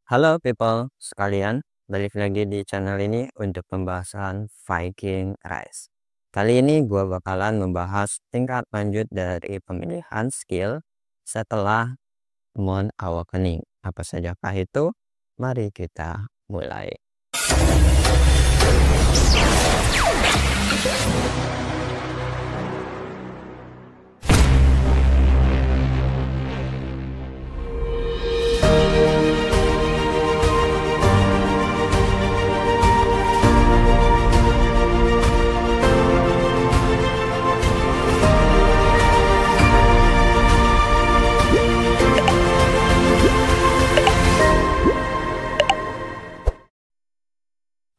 Halo people sekalian, balik lagi di channel ini untuk pembahasan Viking Rise. Kali ini gue bakalan membahas tingkat lanjut dari pemilihan skill setelah Moon Awakening. Apa sajakah itu? Mari kita mulai.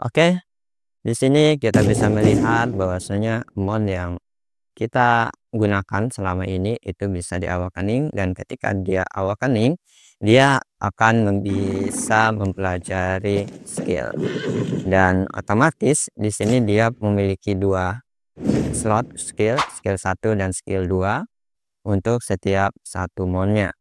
Oke, di sini kita bisa melihat bahwasanya Moon yang kita gunakan selama ini itu bisa di awakening, dan ketika dia awakening dia akan bisa mempelajari skill, dan otomatis di sini dia memiliki dua slot skill 1 dan skill 2 untuk setiap satu monnya.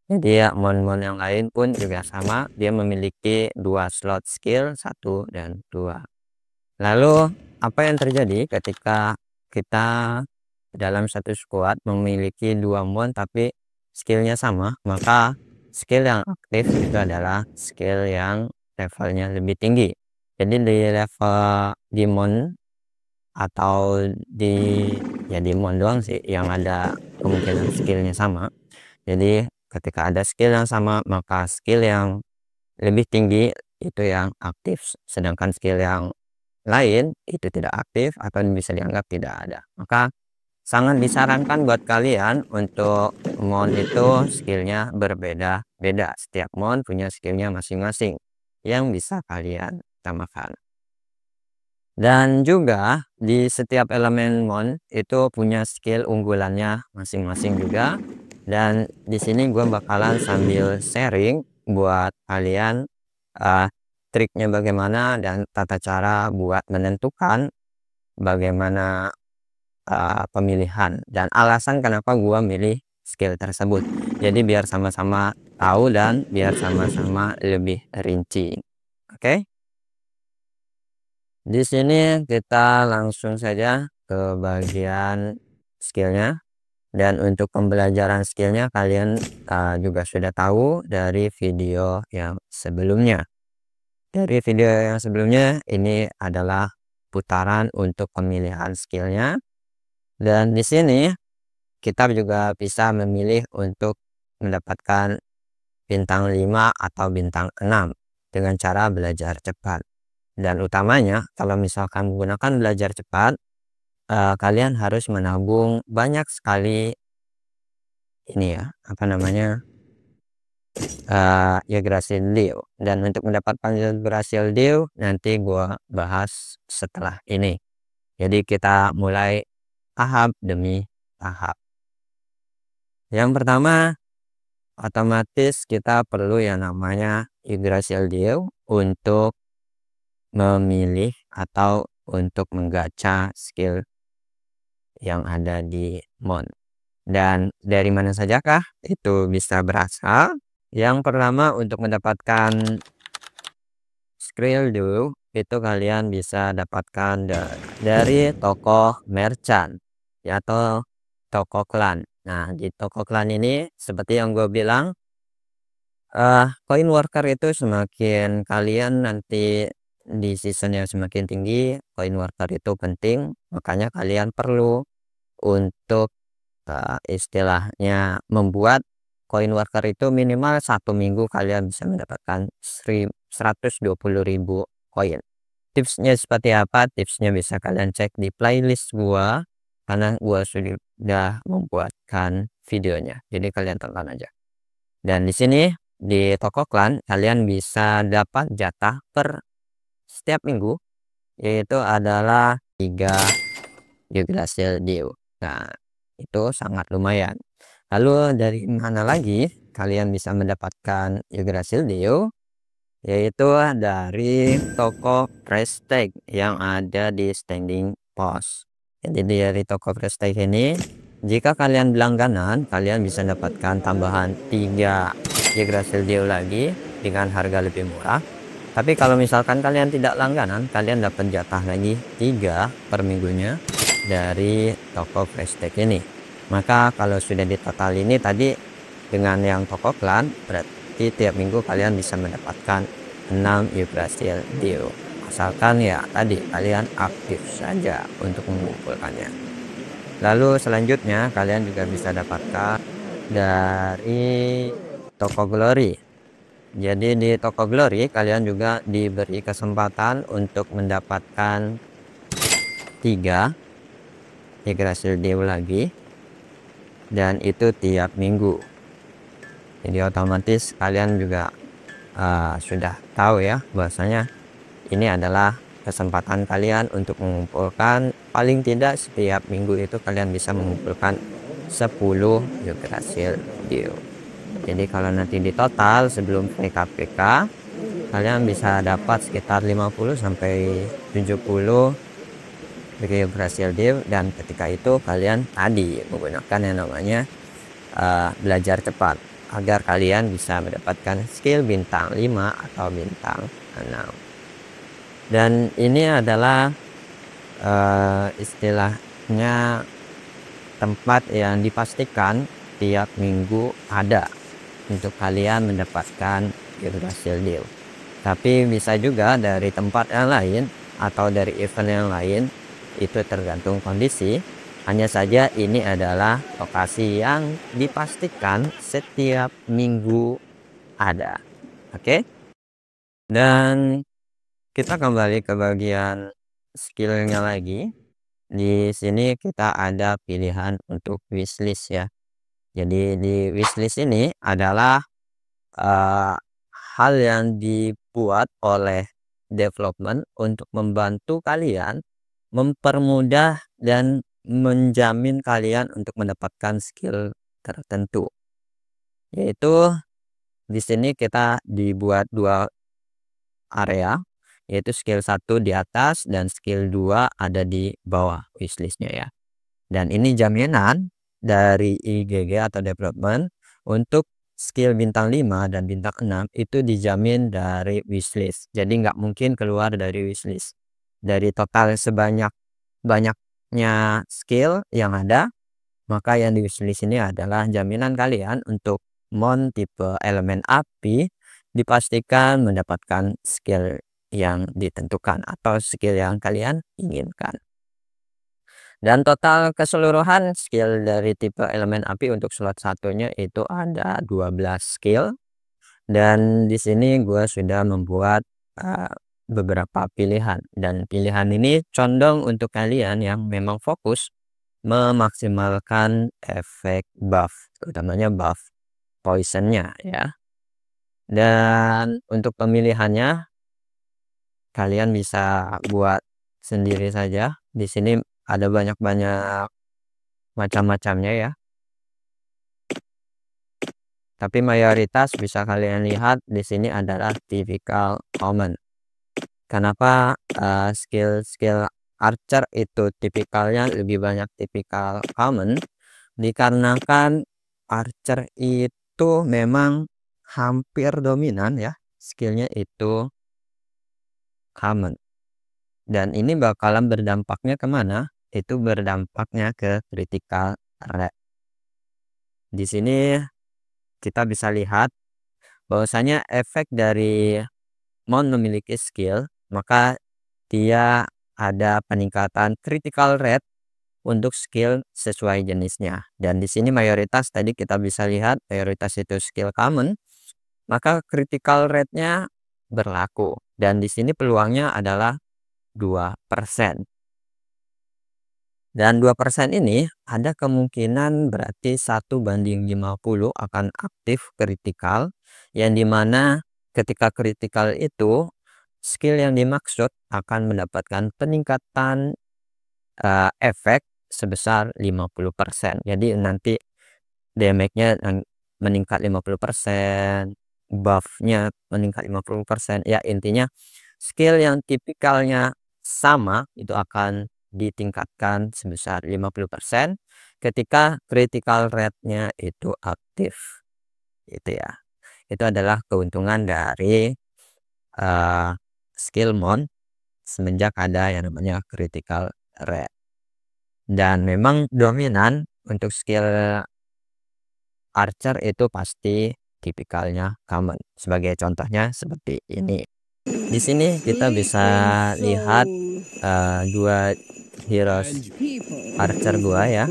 Jadi ya, mon yang lain pun juga sama, dia memiliki dua slot skill 1 dan 2. Lalu apa yang terjadi ketika kita dalam satu squad memiliki dua mon tapi skillnya sama? Maka skill yang aktif itu adalah skill yang levelnya lebih tinggi. Jadi di level di mon atau di mon doang sih yang ada kemungkinan skillnya sama. Jadi ketika ada skill yang sama, maka skill yang lebih tinggi itu yang aktif, sedangkan skill yang lain itu tidak aktif atau bisa dianggap tidak ada. Maka sangat disarankan buat kalian untuk mon itu skillnya berbeda-beda. Setiap mon punya skillnya masing-masing yang bisa kalian tambahkan. Dan juga di setiap elemen mon itu punya skill unggulannya masing-masing juga. Dan di sini gue bakalan sambil sharing buat kalian triknya bagaimana dan tata cara buat menentukan bagaimana pemilihan dan alasan kenapa gue milih skill tersebut. Jadi biar sama-sama tahu dan biar sama-sama lebih rinci. Oke? Di sini kita langsung saja ke bagian skillnya, dan untuk pembelajaran skillnya kalian juga sudah tahu dari video yang sebelumnya. Dari video yang sebelumnya ini adalah putaran untuk pemilihan skillnya, dan di sini kita juga bisa memilih untuk mendapatkan bintang 5 atau bintang 6 dengan cara belajar cepat. Dan utamanya kalau misalkan menggunakan belajar cepat, kalian harus menabung banyak sekali ini ya, apa namanya, Yggdrasil Dew. Dan untuk mendapatkan Yggdrasil Dew nanti gua bahas setelah ini. Jadi kita mulai tahap demi tahap. Yang pertama, otomatis kita perlu yang namanya Yggdrasil Dew untuk memilih atau untuk menggacha skill yang ada di mon. Dan dari mana sajakah itu bisa berasal? Yang pertama, untuk mendapatkan skill dulu itu kalian bisa dapatkan dari toko merchant ya, atau toko klan. Nah, di toko klan ini seperti yang gue bilang, koin worker itu semakin kalian nanti di season yang semakin tinggi, koin worker itu penting, makanya kalian perlu untuk istilahnya membuat koin worker itu minimal 1 minggu kalian bisa mendapatkan 120.000 koin. Tipsnya seperti apa? Tipsnya bisa kalian cek di playlist gua, karena gua sudah membuatkan videonya, jadi kalian tonton aja. Dan di sini di toko klan kalian bisa dapat jatah per setiap minggu, yaitu adalah 3 Yggdrasil Dew. Nah, itu sangat lumayan. Lalu dari mana lagi kalian bisa mendapatkan Yggdrasil Dew? Yaitu dari toko Prestige yang ada di standing post. Jadi dari toko Prestige ini, jika kalian berlangganan, kalian bisa dapatkan tambahan 3 Yggdrasil Dew lagi dengan harga lebih murah. Tapi kalau misalkan kalian tidak langganan, kalian dapat jatah lagi 3 per minggunya dari toko Prestek ini. Maka kalau sudah di total ini tadi dengan yang toko klan, berarti tiap minggu kalian bisa mendapatkan 6 Yggdrasil Dew. Asalkan ya tadi kalian aktif saja untuk mengumpulkannya. Lalu selanjutnya kalian juga bisa dapatkan dari toko Glory. Jadi di toko Glory kalian juga diberi kesempatan untuk mendapatkan 3 Yggdrasil Dew lagi, dan itu tiap minggu. Jadi otomatis kalian juga sudah tahu ya bahwasanya ini adalah kesempatan kalian untuk mengumpulkan, paling tidak setiap minggu itu kalian bisa mengumpulkan 10 Yggdrasil Dew. Jadi kalau nanti di total sebelum PKPK kalian bisa dapat sekitar 50 sampai 70 Yggdrasil Dew, dan ketika itu kalian tadi menggunakan yang namanya belajar cepat agar kalian bisa mendapatkan skill bintang 5 atau bintang 6. Dan ini adalah istilahnya tempat yang dipastikan tiap minggu ada untuk kalian mendapatkan Yggdrasil Dew. Tapi bisa juga dari tempat yang lain atau dari event yang lain, itu tergantung kondisi. Hanya saja ini adalah lokasi yang dipastikan setiap minggu ada. Oke? Dan kita kembali ke bagian skillnya lagi. Di sini kita ada pilihan untuk wishlist ya. Jadi di wishlist ini adalah hal yang dibuat oleh development untuk membantu kalian, mempermudah dan menjamin kalian untuk mendapatkan skill tertentu. Yaitu di sini kita dibuat 2 area, yaitu skill 1 di atas dan skill 2 ada di bawah wishlistnya ya. Dan ini jaminan dari IGG atau development untuk skill bintang 5 dan bintang 6 itu dijamin dari wishlist. Jadi nggak mungkin keluar dari wishlist. Dari total banyaknya skill yang ada, maka yang di wishlist ini adalah jaminan kalian untuk mon tipe elemen api dipastikan mendapatkan skill yang ditentukan atau skill yang kalian inginkan. Dan total keseluruhan skill dari tipe elemen api untuk slot satunya itu ada 12 skill. Dan di sini gue sudah membuat beberapa pilihan, dan pilihan ini condong untuk kalian yang memang fokus memaksimalkan efek buff, utamanya buff poisonnya ya. Dan untuk pemilihannya kalian bisa buat sendiri saja. Di sini ada banyak macam-macamnya ya. Tapi mayoritas bisa kalian lihat di sini adalah typical common. Kenapa skill archer itu tipikalnya lebih banyak typical common? Dikarenakan archer itu memang hampir dominan ya, skillnya itu common. Dan ini bakalan berdampaknya kemana? Itu berdampaknya ke critical rate. Di sini kita bisa lihat bahwasanya efek dari mon memiliki skill, maka dia ada peningkatan critical rate untuk skill sesuai jenisnya. Dan di sini mayoritas tadi kita bisa lihat mayoritas itu skill common, maka critical rate-nya berlaku. Dan di sini peluangnya adalah 2%. Dan 2% ini ada kemungkinan berarti 1:50 akan aktif kritikal, yang dimana ketika kritikal itu skill yang dimaksud akan mendapatkan peningkatan efek sebesar 50%. Jadi nanti damage-nya meningkat 50%, buff-nya meningkat 50%. Ya intinya skill yang tipikalnya sama itu akan ditingkatkan sebesar 50% ketika critical rate-nya itu aktif. Itu ya. Itu adalah keuntungan dari skill Mon semenjak ada yang namanya critical rate. Dan memang dominan untuk skill Archer itu pasti tipikalnya common. Sebagai contohnya seperti ini. Di sini kita bisa lihat dua heroes Archer gua ya.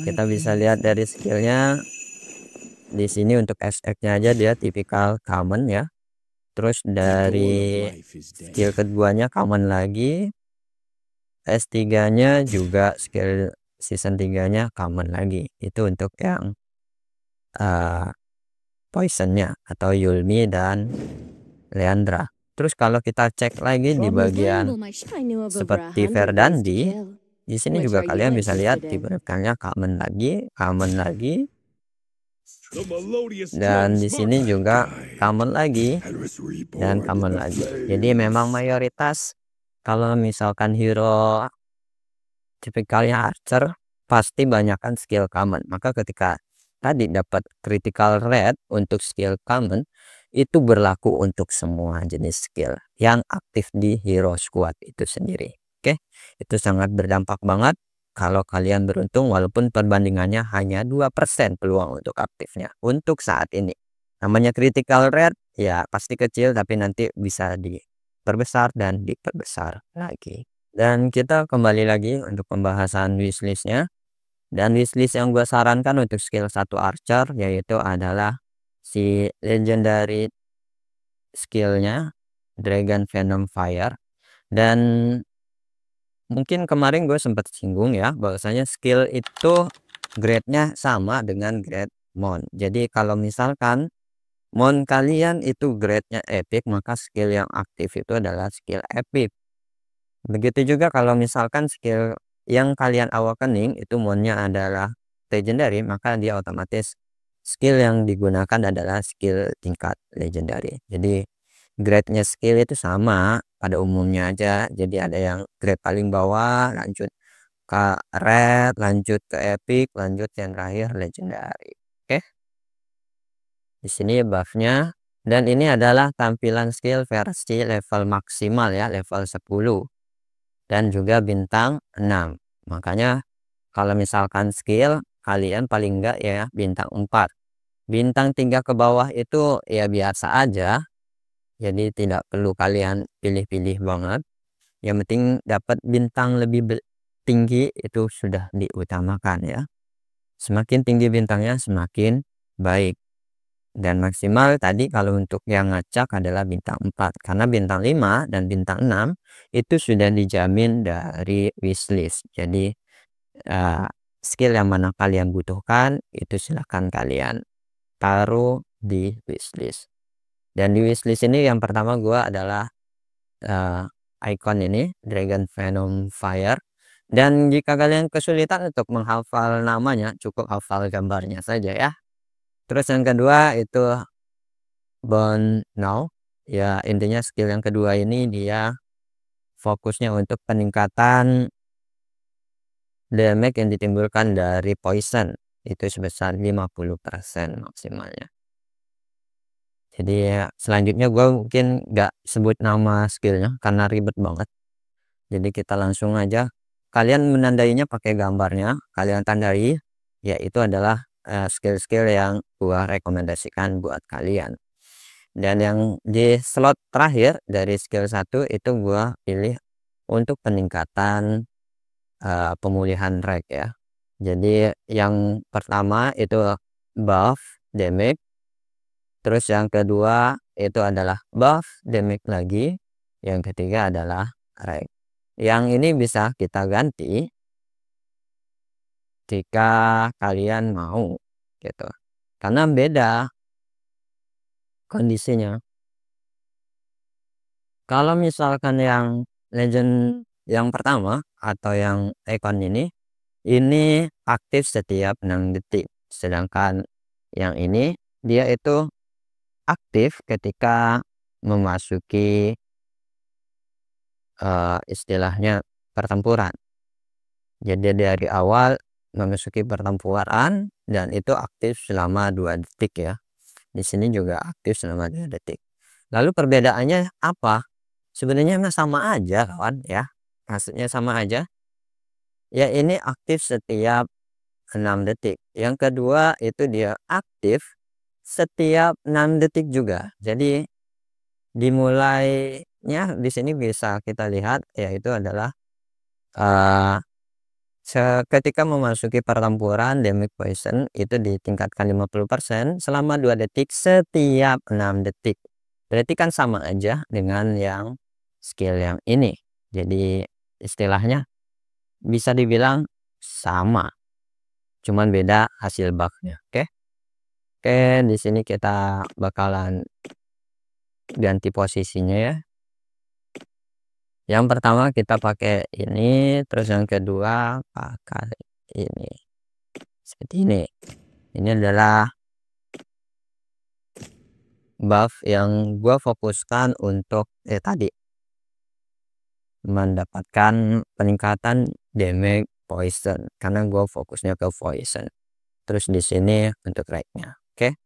Kita bisa lihat dari skillnya. Di sini untuk SX-nya aja dia tipikal common ya. Terus dari skill keduanya common lagi. S3-nya juga skill season 3-nya common lagi. Itu untuk yang poisonnya atau Yulmi dan Leandra. Terus kalau kita cek lagi di bagian seperti Verdandi, di sini juga kalian bisa lihat tipikalnya common lagi, dan di sini juga common lagi dan common lagi. Jadi memang mayoritas kalau misalkan hero tipikalnya Archer pasti banyakkan skill common. Maka ketika tadi dapat critical rate untuk skill common, itu berlaku untuk semua jenis skill yang aktif di hero squad itu sendiri. Oke, itu sangat berdampak banget kalau kalian beruntung, walaupun perbandingannya hanya 2% peluang untuk aktifnya untuk saat ini. Namanya critical rate ya pasti kecil, tapi nanti bisa diperbesar dan diperbesar lagi. Dan kita kembali lagi untuk pembahasan wishlistnya. Dan wishlist yang gue sarankan untuk skill 1 Archer yaitu adalah si legendary skillnya Dragon Venom Fire. Dan mungkin kemarin gue sempat singgung ya bahwasanya skill itu grade-nya sama dengan grade Mon. Jadi kalau misalkan Mon kalian itu grade-nya epic, maka skill yang aktif itu adalah skill epic. Begitu juga kalau misalkan skill yang kalian awakening itu monnya adalah legendary, maka dia otomatis skill yang digunakan adalah skill tingkat legendary. Jadi grade-nya skill itu sama pada umumnya aja. Jadi ada yang grade paling bawah, lanjut ke red, lanjut ke epic, lanjut yang terakhir legendary. Oke. Di sini buff-nya, dan ini adalah tampilan skill versi level maksimal ya, level 10 dan juga bintang 6. Makanya kalau misalkan skill kalian paling enggak ya bintang 4. Bintang 3 ke bawah itu ya biasa aja. Jadi tidak perlu kalian pilih-pilih banget. Yang penting dapat bintang lebih tinggi itu sudah diutamakan ya. Semakin tinggi bintangnya semakin baik. Dan maksimal tadi kalau untuk yang ngacak adalah bintang 4. Karena bintang 5 dan bintang 6 itu sudah dijamin dari wishlist. Jadi skill yang mana kalian butuhkan itu silahkan kalian taruh di wishlist. Dan di wishlist ini yang pertama gua adalah icon ini Dragon Venom Fire. Dan jika kalian kesulitan untuk menghafal namanya, cukup hafal gambarnya saja ya. Terus yang kedua itu Bone Now. Ya intinya skill yang kedua ini dia fokusnya untuk peningkatan damage yang ditimbulkan dari poison. Itu sebesar 50% maksimalnya. Jadi ya, selanjutnya gue mungkin nggak sebut nama skillnya karena ribet banget. Jadi kita langsung aja. Kalian menandainya pakai gambarnya. Kalian tandai. Ya itu adalah skill-skill yang gua rekomendasikan buat kalian. Dan yang di slot terakhir dari skill 1 itu gua pilih untuk peningkatan pemulihan reg ya. Jadi yang pertama itu buff damage. Terus yang kedua itu adalah buff damage lagi. Yang ketiga adalah reg. Yang ini bisa kita ganti jika kalian mau gitu. Karena beda kondisinya. Kalau misalkan yang legend yang pertama atau yang icon ini aktif setiap 6 detik. Sedangkan yang ini dia itu aktif ketika memasuki istilahnya pertempuran. Jadi dari awal memasuki pertempuran dan itu aktif selama 2 detik ya. di sini juga aktif selama 2 detik. Lalu perbedaannya apa? Sebenarnya mah sama aja kawan ya, maksudnya sama aja. Ya ini aktif setiap 6 detik. Yang kedua itu dia aktif setiap 6 detik juga. Jadi dimulainya di sini bisa kita lihat yaitu adalah eh, ketika memasuki pertempuran damage poison itu ditingkatkan 50% selama 2 detik setiap 6 detik. Berarti kan sama aja dengan yang skill yang ini. Jadi istilahnya bisa dibilang sama, cuman beda hasil bugnya. Oke, di sini kita bakalan ganti posisinya ya. Yang pertama kita pakai ini, terus yang kedua pakai ini. Seperti ini. Ini adalah buff yang gua fokuskan untuk tadi mendapatkan peningkatan damage poison karena gua fokusnya ke poison. Terus di sini untuk rate-nya. Oke.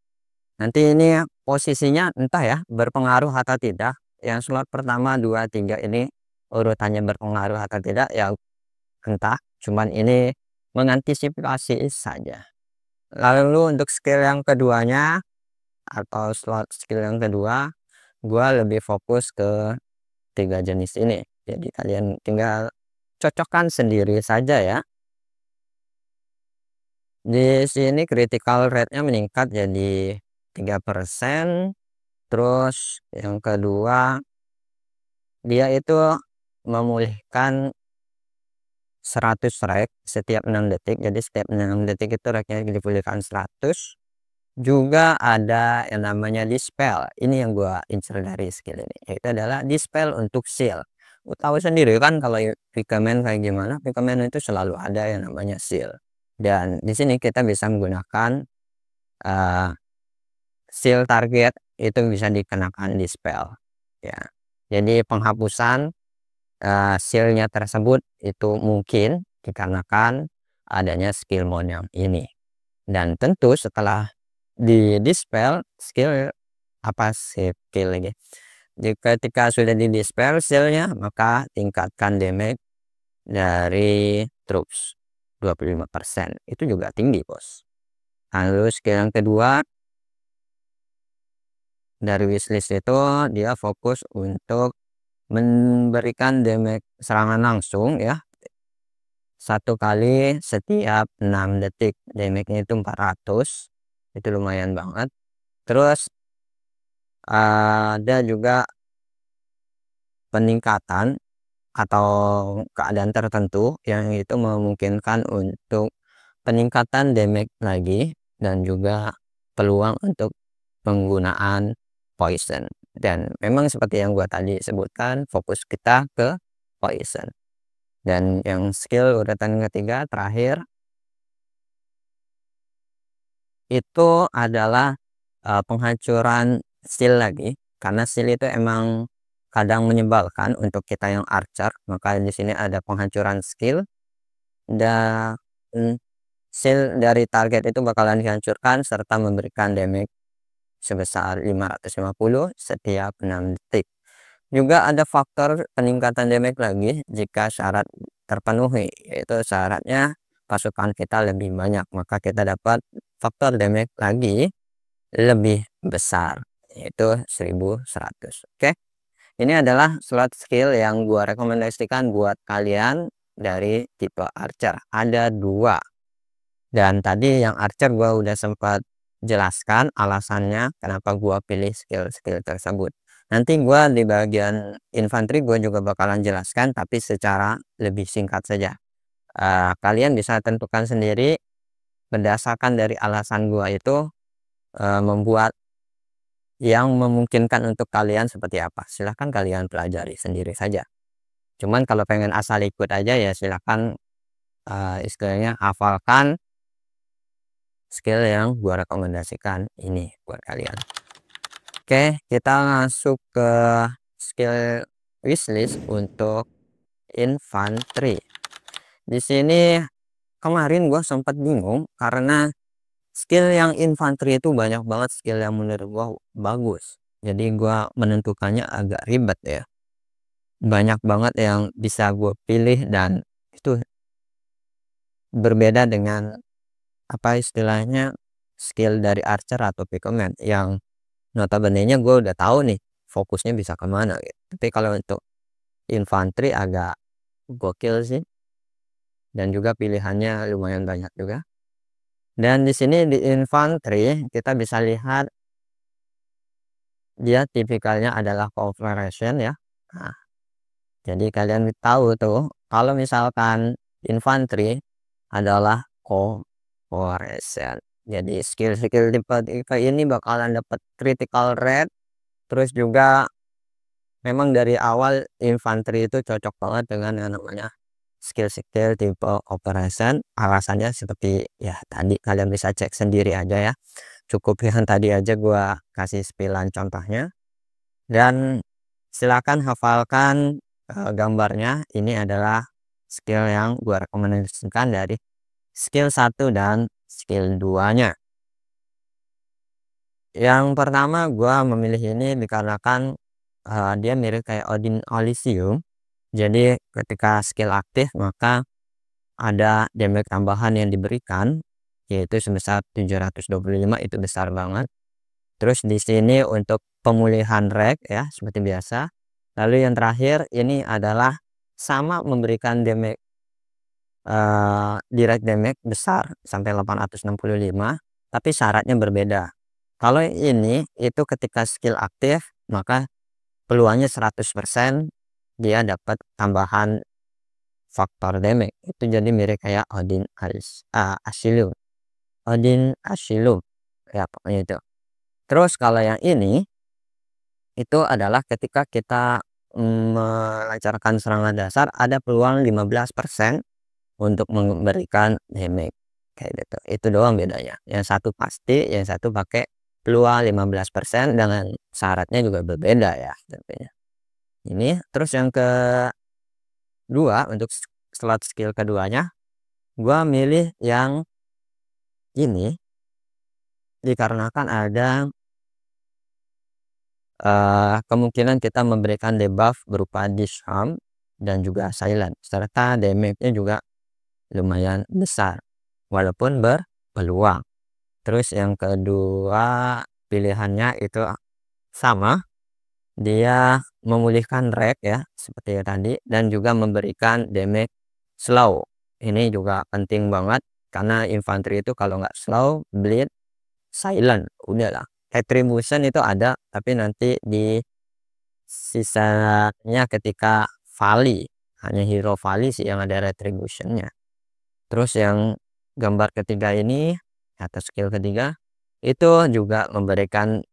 Nanti ini posisinya entah ya berpengaruh atau tidak. Yang slot pertama 2 3 ini urutannya berpengaruh atau tidak ya entah, cuman ini mengantisipasi saja. Lalu untuk skill yang keduanya atau slot skill yang kedua, gua lebih fokus ke 3 jenis ini. Jadi kalian tinggal cocokkan sendiri saja ya. Di sini critical rate-nya meningkat jadi 3%. Terus yang kedua dia itu memulihkan 100 rek setiap 6 detik. Jadi setiap 6 detik itu reknya dipulihkan 100. Juga ada yang namanya dispel. Ini yang gua incer dari skill ini. Yaitu adalah dispel untuk seal. Lu tahu sendiri kan kalau Pikamen kayak gimana? Pikamen itu selalu ada yang namanya seal. Dan di sini kita bisa menggunakan uh, seal target itu bisa dikenakan dispel ya. Jadi penghapusan sealnya tersebut itu mungkin dikarenakan adanya skill mode yang ini. Dan tentu setelah di dispel skill apa skill lagi, jika ketika sudah di dispel sealnya maka tingkatkan damage dari troops 25%. Itu juga tinggi bos. Lalu skill yang kedua dari wishlist itu dia fokus untuk memberikan damage serangan langsung ya, 1 kali setiap 6 detik. Damage-nya itu 400, itu lumayan banget. Terus ada juga peningkatan atau keadaan tertentu yang itu memungkinkan untuk peningkatan damage lagi dan juga peluang untuk penggunaan poison. Dan memang seperti yang gua tadi sebutkan, fokus kita ke poison. Dan yang skill urutan ketiga terakhir itu adalah penghancuran seal lagi, karena seal itu emang kadang menyebalkan untuk kita yang archer. Maka di sini ada penghancuran skill dan seal dari target itu bakalan dihancurkan serta memberikan damage sebesar 550 setiap 6 detik. Juga ada faktor peningkatan damage lagi jika syarat terpenuhi, yaitu syaratnya pasukan kita lebih banyak, maka kita dapat faktor damage lagi lebih besar, yaitu 1100. Oke, ini adalah slot skill yang gua rekomendasikan buat kalian dari tipe archer. Ada 2, dan tadi yang archer gua udah sempat jelaskan alasannya kenapa gua pilih skill-skill tersebut. Nanti gua di bagian infanteri gua juga bakalan jelaskan tapi secara lebih singkat saja. Kalian bisa tentukan sendiri berdasarkan dari alasan gua itu membuat yang memungkinkan untuk kalian seperti apa. Silahkan kalian pelajari sendiri saja. Cuman kalau pengen asal ikut aja ya silahkan istilahnya hafalkan skill yang gua rekomendasikan ini buat kalian. Oke, kita masuk ke skill wishlist untuk infanteri. Di sini kemarin gua sempat bingung karena skill yang infanteri itu banyak banget skill yang menurut gua bagus. Jadi gua menentukannya agak ribet ya. Banyak banget yang bisa gue pilih dan itu berbeda dengan apa istilahnya skill dari archer atau pikeman yang notabene-nya gue udah tahu nih fokusnya bisa kemana gitu. Tapi kalau untuk infanteri agak gokil sih, dan juga pilihannya lumayan banyak juga. Dan di sini di infanteri kita bisa lihat dia tipikalnya adalah cooperation ya. Nah, jadi kalian tahu tuh kalau misalkan infanteri adalah cooperation. Jadi skill-skill tipe ini bakalan dapat critical rate. Terus juga memang dari awal infanteri itu cocok banget dengan yang namanya skill-skill tipe operation. Alasannya seperti ya tadi kalian bisa cek sendiri aja ya. Cukup yang tadi aja gua kasih spillan contohnya. Dan silakan hafalkan gambarnya. Ini adalah skill yang gua rekomendasikan dari skill 1 dan skill 2-nya. Yang pertama gua memilih ini dikarenakan dia mirip kayak Odin Elysium. Jadi ketika skill aktif maka ada damage tambahan yang diberikan yaitu sebesar 725, itu besar banget. Terus di sini untuk pemulihan reg ya seperti biasa. Lalu yang terakhir ini adalah sama memberikan damage direct damage besar sampai 865, tapi syaratnya berbeda. Kalau ini itu ketika skill aktif maka peluangnya 100% dia dapat tambahan faktor damage. Itu jadi mirip kayak Odin Asylum. Odin Asylum ya pokoknya itu. Terus kalau yang ini itu adalah ketika kita melancarkan serangan dasar ada peluang 15% untuk memberikan damage kayak gitu. Itu doang bedanya. Yang satu pasti, yang satu pakai peluang 15% dengan syaratnya juga berbeda ya tentunya. Ini terus yang kedua untuk slot skill keduanya gua milih yang ini dikarenakan ada kemungkinan kita memberikan debuff berupa disarm dan juga silent serta damage-nya juga lumayan besar walaupun berpeluang. Terus yang kedua pilihannya itu sama, dia memulihkan reg ya seperti tadi dan juga memberikan damage slow. Ini juga penting banget karena infanteri itu kalau nggak slow, bleed, silent udahlah. Retribution itu ada tapi nanti di sisanya ketika Vali, hanya hero Vali sih yang ada retributionnya. Terus yang gambar ketiga ini atau skill ketiga itu juga memberikan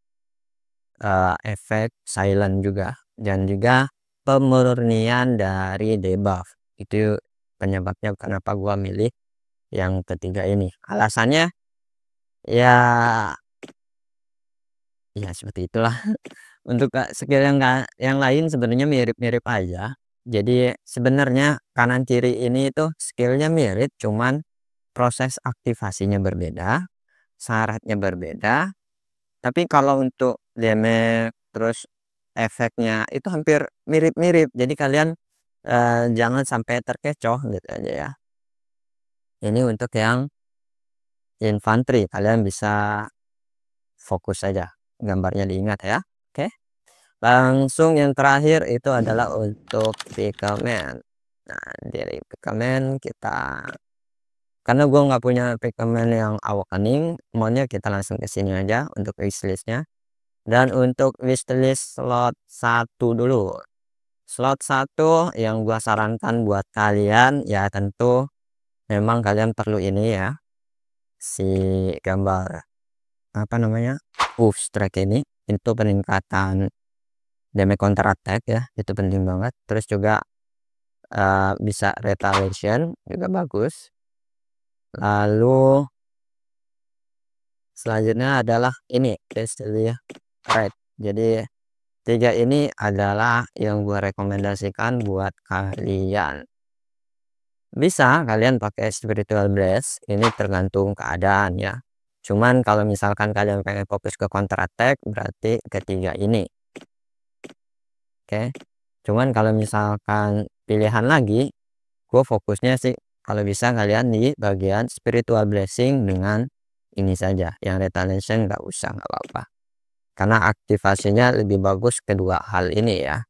efek silent juga dan juga pemurnian dari debuff. Itu penyebabnya kenapa gua milih yang ketiga ini. Alasannya ya seperti itulah. Untuk skill yang lain sebenarnya mirip-mirip aja. Jadi sebenarnya kanan kiri ini tuh skillnya mirip, cuman proses aktivasinya berbeda, syaratnya berbeda. Tapi kalau untuk damage terus efeknya itu hampir mirip-mirip. Jadi kalian jangan sampai terkecoh gitu aja ya. Ini untuk yang infanteri, kalian bisa fokus saja gambarnya diingat ya. Oke. Langsung yang terakhir itu adalah untuk pikeman. Nah, dari pikeman kita karena gue nggak punya pikeman yang awakening, maunya kita langsung ke sini aja untuk wishlistnya. Dan untuk wishlist slot 1 dulu. Slot 1 yang gua sarankan buat kalian ya tentu memang kalian perlu ini ya. Si gambar apa namanya? Strike ini itu peningkatan damage counter attack ya, itu penting banget. Terus juga bisa retaliation juga bagus. Lalu selanjutnya adalah ini ya, right. Jadi 3 ini adalah yang gua rekomendasikan buat kalian. Bisa kalian pakai spiritual blast, ini tergantung keadaan ya. Cuman kalau misalkan kalian pengen fokus ke counter attack, berarti ketiga ini. Oke. Cuman kalau misalkan pilihan lagi, gue fokusnya sih kalau bisa kalian di bagian spiritual blessing dengan ini saja. Yang retaliation nggak usah, nggak apa-apa. Karena aktivasinya lebih bagus kedua hal ini ya.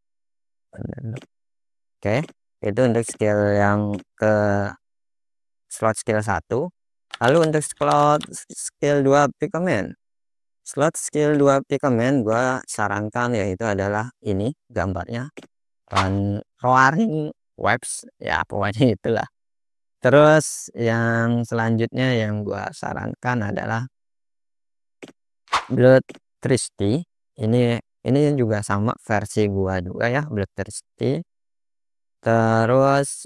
Oke, itu untuk skill yang ke slot skill 1. Lalu untuk slot skill 2 Pikamen. Slot skill 2 Pikamen gua sarankan yaitu adalah ini gambarnya. Roaring Waves ya pokoknya itulah. Terus yang selanjutnya yang gua sarankan adalah Bloodthirsty. Ini juga sama versi gua juga ya, Bloodthirsty. Terus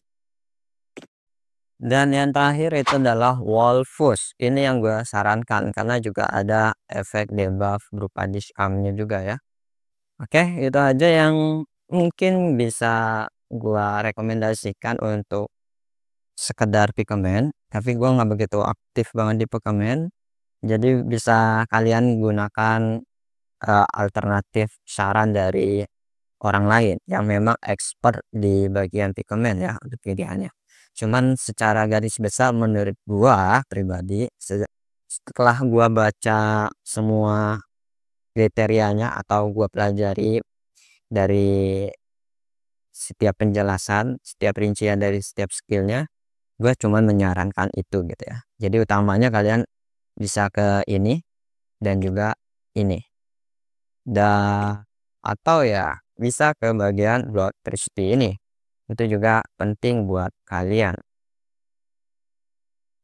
dan yang terakhir itu adalah Wolfus. Ini yang gue sarankan karena juga ada efek debuff berupa disarmnya juga ya. Oke, itu aja yang mungkin bisa gue rekomendasikan untuk sekedar Pikamen. Tapi gue nggak begitu aktif banget di Pikamen. Jadi bisa kalian gunakan alternatif saran dari orang lain yang memang expert di bagian Pikamen ya untuk pilihannya. Cuman secara garis besar menurut gua pribadi setelah gua baca semua kriterianya atau gua pelajari dari setiap penjelasan, setiap rincian dari setiap skillnya, gua cuman menyarankan itu gitu ya. Jadi utamanya kalian bisa ke ini dan juga ini. Dan atau ya bisa ke bagian Bloodthirsty ini. Itu juga penting buat kalian.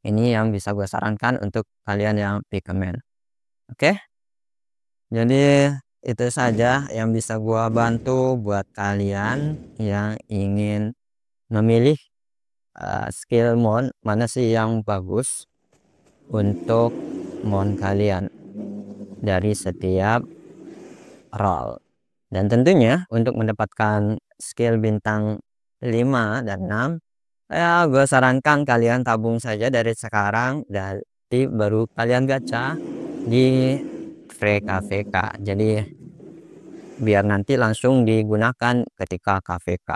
Ini yang bisa gue sarankan untuk kalian yang Pikamen. Oke, jadi itu saja yang bisa gue bantu buat kalian yang ingin memilih skill mon mana sih yang bagus untuk mon kalian dari setiap role. Dan tentunya untuk mendapatkan skill bintang 5 dan 6, ya gue sarankan kalian tabung saja dari sekarang dan baru kalian gacha di VKVK. Jadi biar nanti langsung digunakan ketika KVK.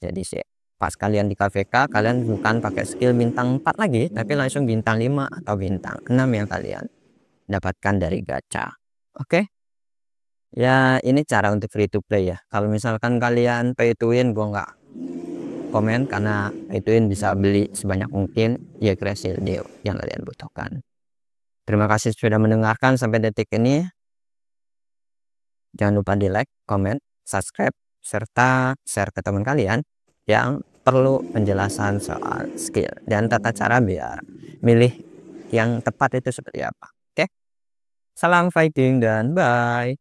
Jadi sih pas kalian di KVK kalian bukan pakai skill bintang 4 lagi, tapi langsung bintang 5 atau bintang 6 yang kalian dapatkan dari gacha. Oke. Ya ini cara untuk free to play ya. Kalau misalkan kalian pay to win, gue nggak komen karena pay to win bisa beli sebanyak mungkin ya Crazy Deal yang kalian butuhkan. Terima kasih sudah mendengarkan sampai detik ini. Jangan lupa di like, comment, subscribe, serta share ke teman kalian yang perlu penjelasan soal skill dan tata cara biar milih yang tepat itu seperti apa. Oke, salam fighting dan bye.